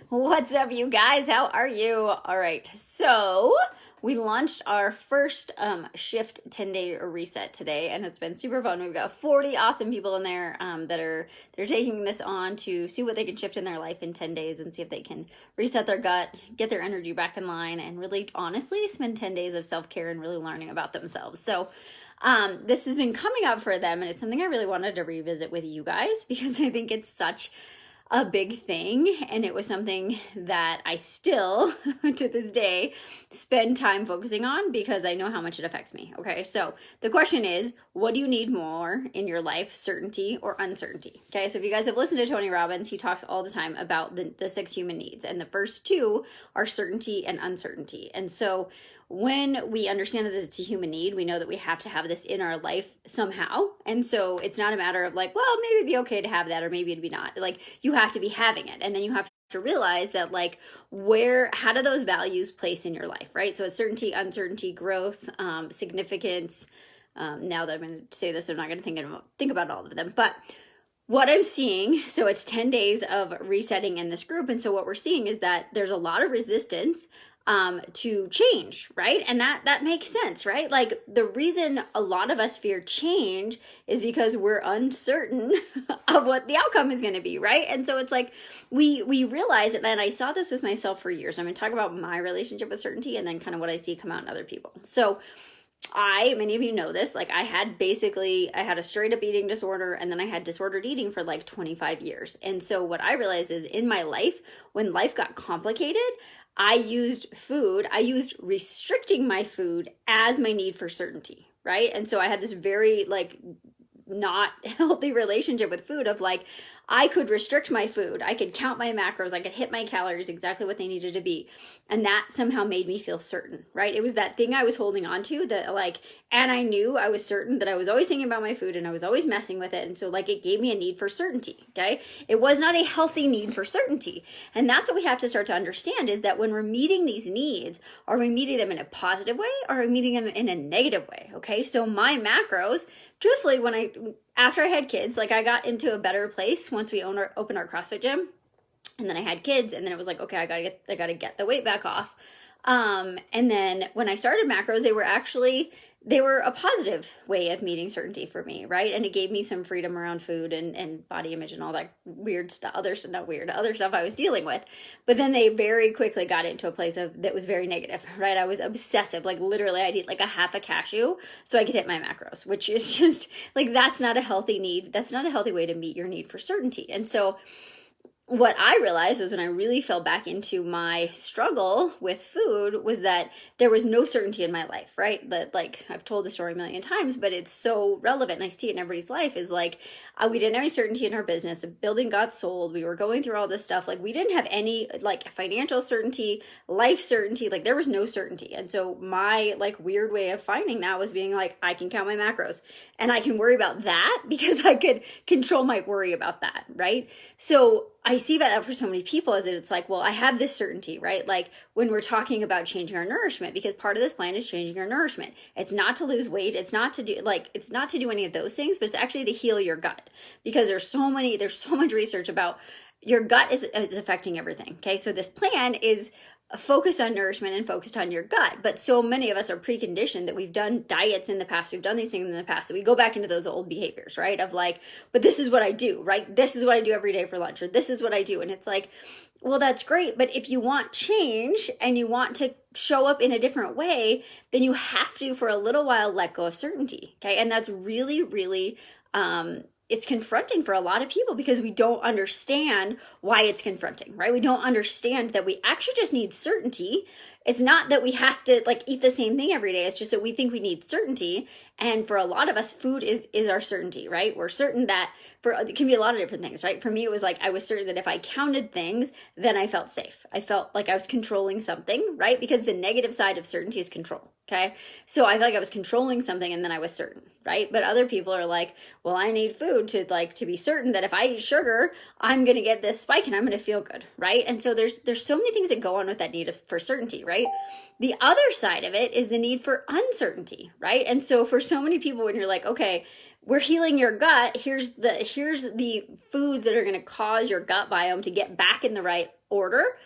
What's up, you guys? How are you? All right, so we launched our first shift 10-day reset today, and it's been super fun. We've got 40 awesome people in there they're taking this on to see what they can shift in their life in 10 days and see if they can reset their gut, get their energy back in line, and really honestly spend 10 days of self-care and really learning about themselves. So this has been coming up for them, and it's something I really wanted to revisit with you guys because I think it's such a big thing, and it was something that I still to this day spend time focusing on because I know how much it affects me. Okay, so the question is, what do you need more in your life, certainty or uncertainty? Okay, so if you guys have listened to Tony Robbins, he talks all the time about the six human needs, and the first two are certainty and uncertainty. And so when we understand that it's a human need, we know that we have to have this in our life somehow. And so it's not a matter of like, well, maybe it'd be okay to have that, or maybe it'd be not. Like, you have to be having it. And then you have to realize that, like, how do those values place in your life, right? So it's certainty, uncertainty, growth, significance. Now that I'm going to say this, I'm not going to think about all of them. But what I'm seeing, so it's 10 days of resetting in this group. And so what we're seeing is that there's a lot of resistance to change, right? And that makes sense, right? Like, the reason a lot of us fear change is because we're uncertain of what the outcome is going to be, right? And so it's like, we realize it, and I saw this with myself for years. I'm going to talk about my relationship with certainty and then kind of what I see come out in other people. So many of you know this, like, I had a straight up eating disorder, and then I had disordered eating for like 25 years. And so what I realized is, in my life, when life got complicated, I used restricting my food as my need for certainty, right? And so I had this very, like, not healthy relationship with food of, like, I could restrict my food, I could count my macros, I could hit my calories exactly what they needed to be, and that somehow made me feel certain, right? It was that thing I was holding on to that, like, and I knew I was certain that I was always thinking about my food and I was always messing with it, and so, like, it gave me a need for certainty. Okay, it was not a healthy need for certainty. And that's what we have to start to understand, is that when we're meeting these needs, are we meeting them in a positive way, or are we meeting them in a negative way? Okay, so my macros, truthfully, after I had kids, like, I got into a better place once we opened our CrossFit gym, and then I had kids, and then it was like, okay, I gotta get the weight back off. And then when I started macros, they were a positive way of meeting certainty for me, right? And it gave me some freedom around food and body image and all that weird stuff, other stuff I was dealing with. But then they very quickly got into a place that was very negative, right? I was obsessive. Like, literally, I'd eat like a half a cashew so I could hit my macros, which is just, like, that's not a healthy need. That's not a healthy way to meet your need for certainty. And so what I realized was, when I really fell back into my struggle with food, was that there was no certainty in my life, right? That, like, I've told the story a million times, but it's so relevant, and I see it in everybody's life, is like, we didn't have any certainty in our business. The building got sold. We were going through all this stuff. Like, we didn't have any, like, financial certainty, life certainty. Like, there was no certainty. And so my, like, weird way of finding that was being like, I can count my macros, and I can worry about that because I could control my worry about that, right? So I see that for so many people, is that it's like, well, I have this certainty, right? Like, when we're talking about changing our nourishment, because part of this plan is changing our nourishment. It's not to lose weight. It's not to do any of those things, but it's actually to heal your gut, because there's so much research about your gut is affecting everything. Okay. So this plan is focused on nourishment and focused on your gut, but so many of us are preconditioned that we've done diets in the past, we've done these things in the past, so we go back into those old behaviors, right? Of like, but this is what I do, right? This is what I do every day for lunch, or this is what I do. And it's like, well, that's great, but if you want change and you want to show up in a different way, then you have to, for a little while, let go of certainty. Okay. And that's really, really, it's confronting for a lot of people, because we don't understand why it's confronting, right? We don't understand that we actually just need certainty. It's not that we have to, like, eat the same thing every day. It's just that we think we need certainty. And for a lot of us, food is our certainty, right? We're certain that it can be a lot of different things, right? For me, it was like, I was certain that if I counted things, then I felt safe. I felt like I was controlling something, right? Because the negative side of certainty is control. Okay. So I felt like I was controlling something, and then I was certain, right? But other people are like, well, I need food to be certain that if I eat sugar, I'm going to get this spike and I'm going to feel good, right? And so there's so many things that go on with that need for certainty, right? The other side of it is the need for uncertainty, right? And so for so many people, when you're like, okay, we're healing your gut. Here's the foods that are going to cause your gut biome to get back in the right order.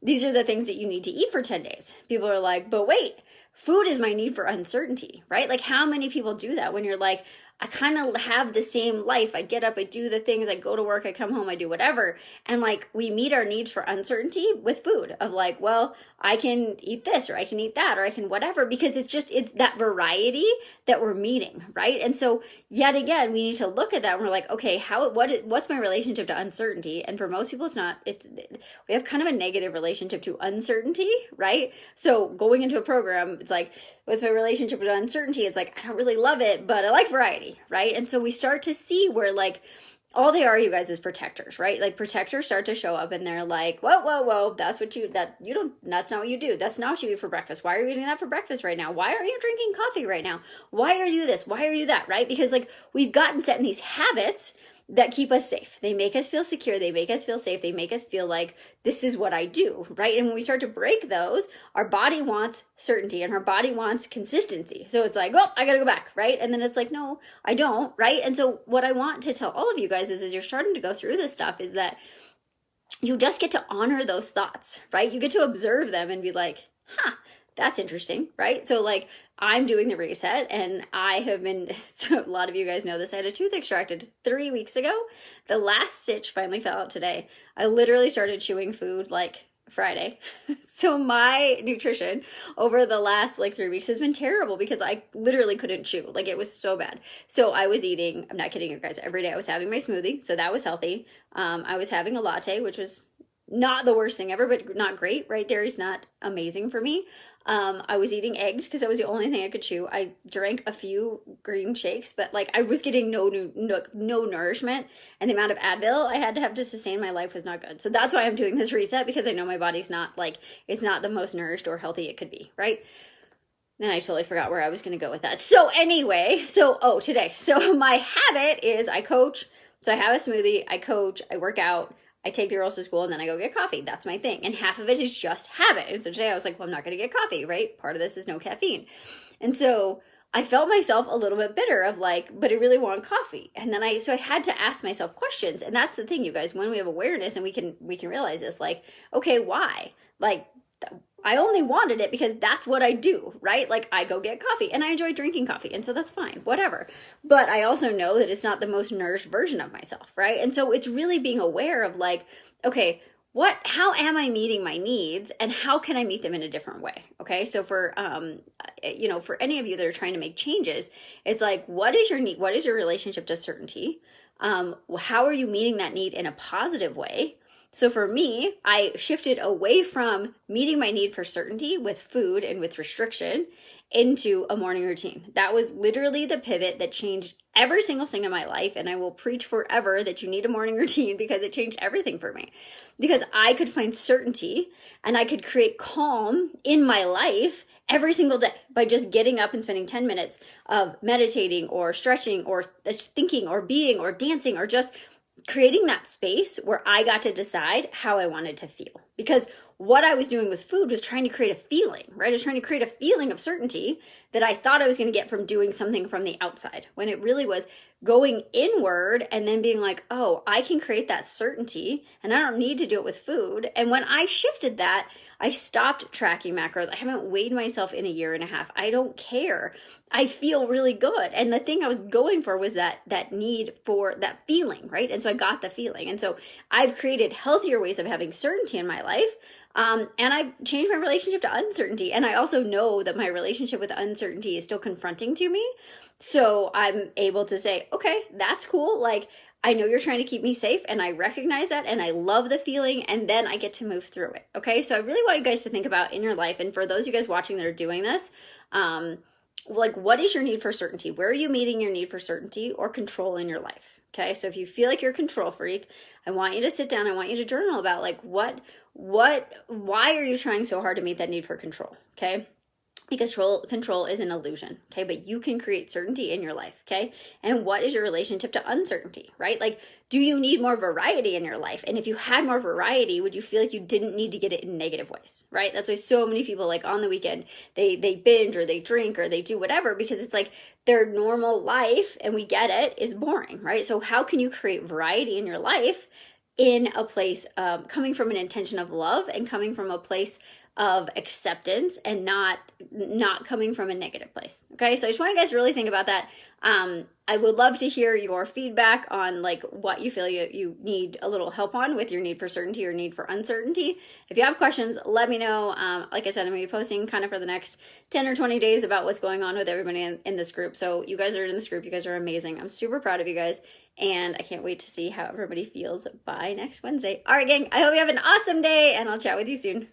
These are the things that you need to eat for 10 days. People are like, but wait, food is my need for uncertainty, right? Like, how many people do that when you're like, I kind of have the same life. I get up, I do the things, I go to work, I come home, I do whatever. And like, we meet our needs for uncertainty with food of like, well, I can eat this, or I can eat that, or I can whatever, because it's that variety that we're meeting, right? And so yet again, we need to look at that and we're like, okay, what's my relationship to uncertainty? And for most people, we have kind of a negative relationship to uncertainty, right? So going into a program, it's like, what's my relationship to uncertainty? It's like, I don't really love it, but I like variety, right? And so we start to see where like, all they are, you guys, is protectors, right? Like, protectors start to show up and they're like, whoa, that's not what you do. That's not what you eat for breakfast. Why are you eating that for breakfast right now? Why are you drinking coffee right now? Why are you this? Why are you that, right? Because like, we've gotten set in these habits that keep us safe. They make us feel secure. They make us feel safe. They make us feel like this is what I do, right? And when we start to break those, our body wants certainty and our body wants consistency. So it's like, oh, I got to go back, right? And then it's like, no, I don't, right? And so what I want to tell all of you guys is, as you're starting to go through this stuff, is that you just get to honor those thoughts, right? You get to observe them and be like, that's interesting, right? So like, I'm doing the reset and I have been, so a lot of you guys know this, I had a tooth extracted 3 weeks ago. The last stitch finally fell out today. I literally started chewing food like Friday. So my nutrition over the last like 3 weeks has been terrible because I literally couldn't chew. Like, it was so bad. So I was eating, I'm not kidding you guys, every day I was having my smoothie. So that was healthy. I was having a latte, which was not the worst thing ever, but not great, right? Dairy's not amazing for me. I was eating eggs because that was the only thing I could chew. I drank a few green shakes, but like, I was getting no nourishment, and the amount of Advil I had to have to sustain my life was not good. So that's why I'm doing this reset, because I know my body's not like, it's not the most nourished or healthy it could be, right? Then I totally forgot where I was going to go with that. So anyway, today. So my habit is I coach. So I have a smoothie, I coach, I work out, I take the girls to school, and then I go get coffee. That's my thing. And half of it is just habit. And so today I was like, well, I'm not going to get coffee, right? Part of this is no caffeine. And so I felt myself a little bit bitter of like, but I really want coffee. And then I had to ask myself questions. And that's the thing, you guys, when we have awareness and we can realize this, like, okay, why? Like, I only wanted it because that's what I do, right? Like, I go get coffee and I enjoy drinking coffee. And so that's fine, whatever. But I also know that it's not the most nourished version of myself, right? And so it's really being aware of like, okay, how am I meeting my needs and how can I meet them in a different way? Okay. So for, for any of you that are trying to make changes, it's like, what is your need? What is your relationship to certainty? How are you meeting that need in a positive way? So for me, I shifted away from meeting my need for certainty with food and with restriction into a morning routine. That was literally the pivot that changed every single thing in my life. And I will preach forever that you need a morning routine because it changed everything for me. Because I could find certainty and I could create calm in my life every single day by just getting up and spending 10 minutes of meditating or stretching or thinking or being or dancing or just creating that space where I got to decide how I wanted to feel. Because what I was doing with food was trying to create a feeling, right? I was trying to create a feeling of certainty that I thought I was going to get from doing something from the outside, when it really was going inward and then being like, oh, I can create that certainty and I don't need to do it with food. And when I shifted that, I stopped tracking macros. I haven't weighed myself in a year and a half. I don't care. I feel really good. And the thing I was going for was that need for that feeling, right? And so I got the feeling. And so I've created healthier ways of having certainty in my life. And I've changed my relationship to uncertainty. And I also know that my relationship with uncertainty is still confronting to me. So I'm able to say, okay, that's cool. Like, I know you're trying to keep me safe and I recognize that and I love the feeling, and then I get to move through it. Okay. So I really want you guys to think about in your life, and for those of you guys watching that are doing this, like, what is your need for certainty? Where are you meeting your need for certainty or control in your life? Okay. So if you feel like you're a control freak, I want you to sit down. I want you to journal about like, why are you trying so hard to meet that need for control? Okay. because control is an illusion, okay? But you can create certainty in your life, okay? And what is your relationship to uncertainty, right? Like, do you need more variety in your life? And if you had more variety, would you feel like you didn't need to get it in negative ways, right? That's why so many people, like, on the weekend, they binge or they drink or they do whatever, because it's like their normal life, and we get it, is boring, right? So how can you create variety in your life in a place coming from an intention of love and coming from a place of acceptance, and not coming from a negative place? Okay, so I just want you guys to really think about that. I would love to hear your feedback on like what you feel you need a little help on with your need for certainty or need for uncertainty. If you have questions, let me know. Like I said, I'm gonna be posting kind of for the next 10 or 20 days about what's going on with everybody in this group. So you guys are in this group, you guys are amazing. I'm super proud of you guys, and I can't wait to see how everybody feels by next Wednesday. All right, gang, I hope you have an awesome day, and I'll chat with you soon.